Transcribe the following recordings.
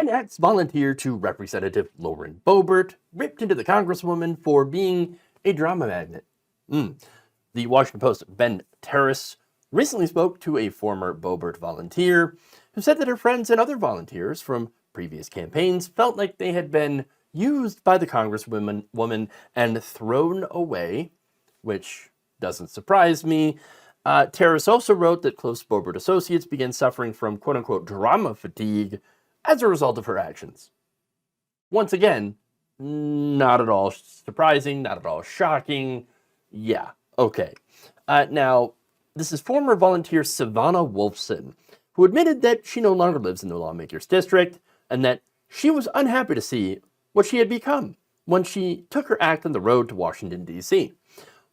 An ex-volunteer to Representative Lauren Boebert ripped into the Congresswoman for being a drama magnet. The Washington Post's Ben Terrace recently spoke to a former Boebert volunteer who said that her friends and other volunteers from previous campaigns felt like they had been used by the Congresswoman and thrown away, which doesn't surprise me. Terrace also wrote that close Boebert associates began suffering from quote-unquote drama fatigue as a result of her actions. Once again, not at all surprising, not at all shocking. Yeah, okay. Now, this is former volunteer Savannah Wolfson, who admitted that she no longer lives in the lawmaker's district and that she was unhappy to see what she had become when she took her act on the road to Washington, D.C.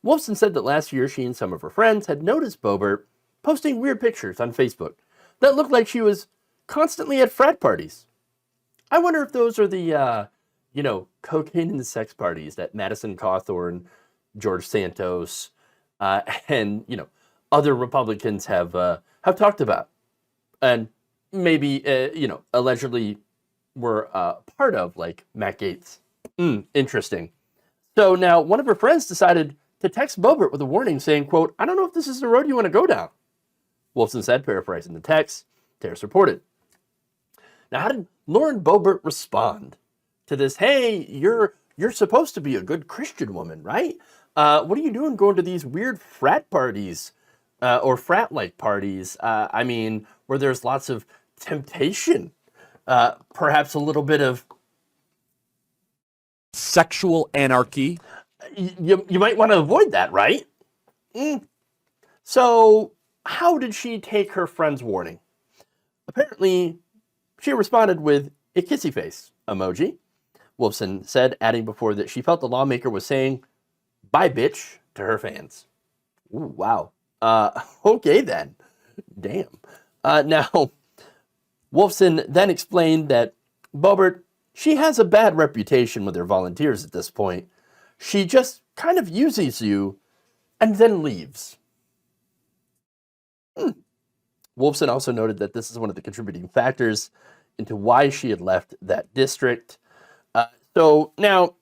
Wolfson said that last year she and some of her friends had noticed Boebert posting weird pictures on Facebook that looked like she was constantly at frat parties. I wonder if those are the, cocaine and sex parties that Madison Cawthorn, George Santos, and, other Republicans have talked about. And maybe, allegedly were part of, like Matt Gaetz. Interesting. So now one of her friends decided to text Boebert with a warning saying, quote, "I don't know if this is the road you want to go down." Wolfson said, paraphrasing the text, Terrace reported. Now, how did Lauren Boebert respond to this? Hey, you're supposed to be a good Christian woman, right? What are you doing going to these weird frat parties or frat-like parties? Where there's lots of temptation, perhaps a little bit of sexual anarchy. You might want to avoid that, right? So, how did she take her friend's warning? Apparently, she responded with a kissy face emoji. Wolfson said, adding before that she felt the lawmaker was saying, "Bye, bitch," to her fans. Ooh, wow. Okay then. Damn. Now, Wolfson then explained that Boebert, she has a bad reputation with her volunteers at this point. She just kind of uses you and then leaves. Wolfson also noted that this is one of the contributing factors into why she had left that district. So now,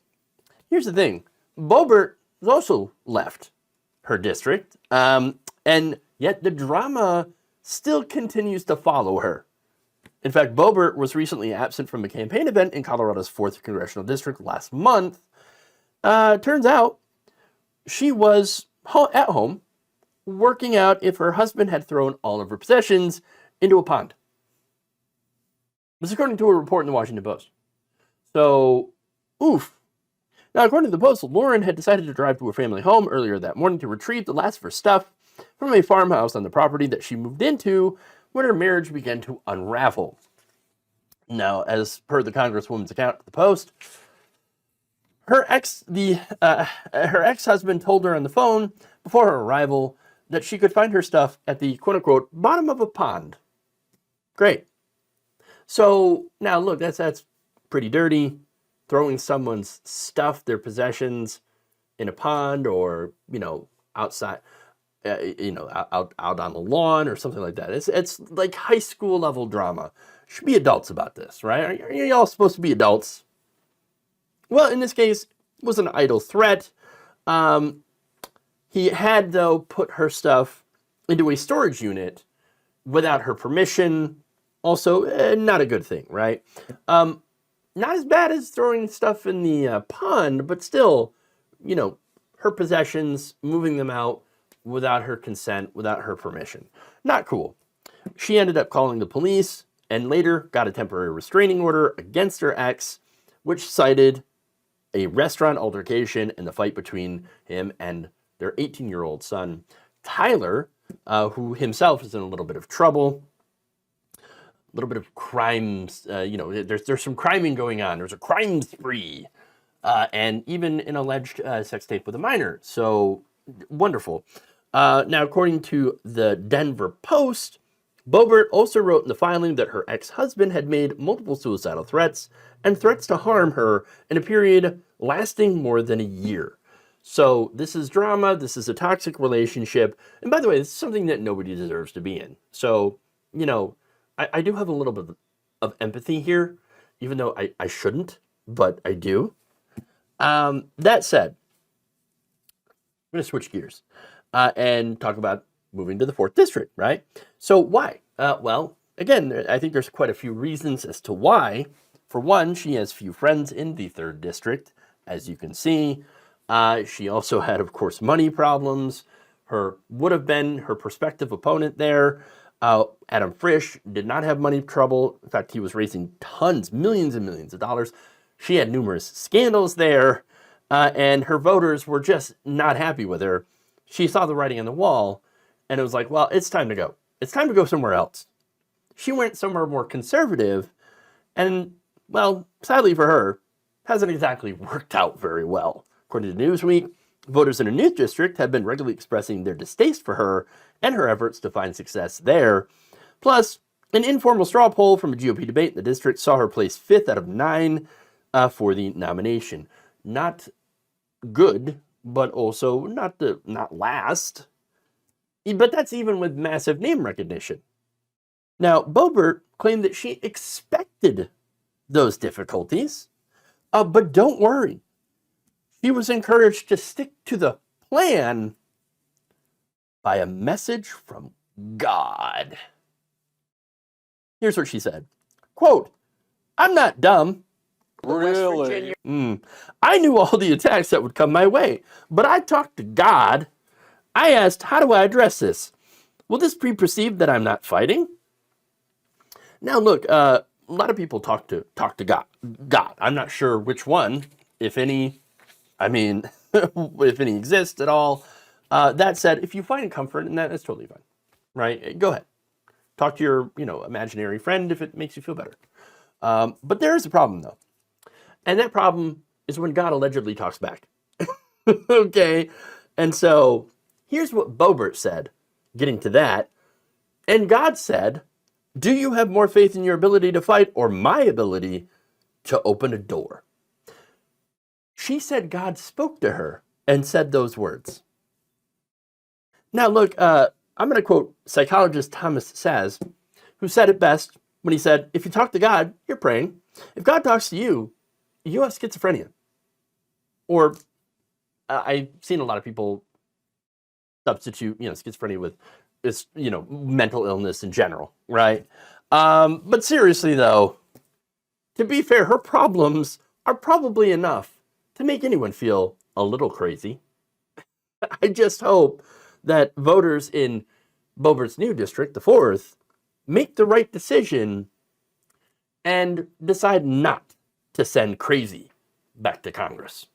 here's the thing. Boebert has also left her district, and yet the drama still continues to follow her. In fact, Boebert was recently absent from a campaign event in Colorado's 4th Congressional District last month. Turns out she was at home working out if her husband had thrown all of her possessions into a pond. This is according to a report in the Washington Post. So, oof. Now, according to the Post, Lauren had decided to drive to her family home earlier that morning to retrieve the last of her stuff from a farmhouse on the property that she moved into when her marriage began to unravel. Now, as per the Congresswoman's account to the Post, her ex-husband told her on the phone before her arrival that she could find her stuff at the quote-unquote bottom of a pond. Great. So now look, that's pretty dirty. Throwing someone's stuff, their possessions, in a pond or outside, out on the lawn or something like that. It's like high school level drama. Should be adults about this, right? Are you all supposed to be adults? Well, in this case, it was an idle threat. He had, though, put her stuff into a storage unit without her permission. Also, not a good thing, right? Not as bad as throwing stuff in the pond, but still, her possessions, moving them out without her consent, without her permission. Not cool. She ended up calling the police and later got a temporary restraining order against her ex, which cited a restaurant altercation and the fight between him and their 18-year-old son, Tyler, who himself is in a little bit of trouble. A little bit of crimes, there's some criming going on. There's a crime spree, and even an alleged sex tape with a minor. So, wonderful. Now, according to the Denver Post, Boebert also wrote in the filing that her ex-husband had made multiple suicidal threats and threats to harm her in a period lasting more than a year. So, this is drama. This is a toxic relationship. And by the way, this is something that nobody deserves to be in. So, I do have a little bit of empathy here even though I shouldn't, but I do. That said, I'm going to switch gears and talk about moving to the 4th District, right? So why? Well, again, I think there's quite a few reasons as to why. For one, she has few friends in the 3rd District, as you can see. She also had, of course, money problems. Would have been her prospective opponent there, Adam Frisch, did not have money trouble. In fact, he was raising tons, millions and millions of dollars. She had numerous scandals there, and her voters were just not happy with her. She saw the writing on the wall, and it was like, well, it's time to go. It's time to go somewhere else. She went somewhere more conservative, and, well, sadly for her, hasn't exactly worked out very well. According to Newsweek, voters in her new district have been regularly expressing their distaste for her and her efforts to find success there. Plus, an informal straw poll from a GOP debate in the district saw her place 5th out of 9 for the nomination. Not good, but also not last. But that's even with massive name recognition. Now, Boebert claimed that she expected those difficulties, but don't worry. She was encouraged to stick to the plan by a message from God. Here's what she said. Quote, "I'm not dumb. Really? I knew all the attacks that would come my way, but I talked to God. I asked, how do I address this? Will this be perceived that I'm not fighting?" Now, look, a lot of people talk to God. I'm not sure which one, if any. I mean, if any exists at all. That said, if you find comfort in that, that's totally fine, right? Go ahead. Talk to your, imaginary friend if it makes you feel better. But there is a problem, though. And that problem is when God allegedly talks back. Okay? And so here's what Boebert said, getting to that. And God said, "Do you have more faith in your ability to fight or my ability to open a door?" She said God spoke to her and said those words. Now, look, I'm going to quote psychologist Thomas Saz, who said it best when he said, if you talk to God, you're praying. If God talks to you, you have schizophrenia. Or I've seen a lot of people substitute, schizophrenia with this, mental illness in general, right? But seriously, though, to be fair, her problems are probably enough to make anyone feel a little crazy. I just hope that voters in Boebert's new district, the 4th, make the right decision and decide not to send crazy back to Congress.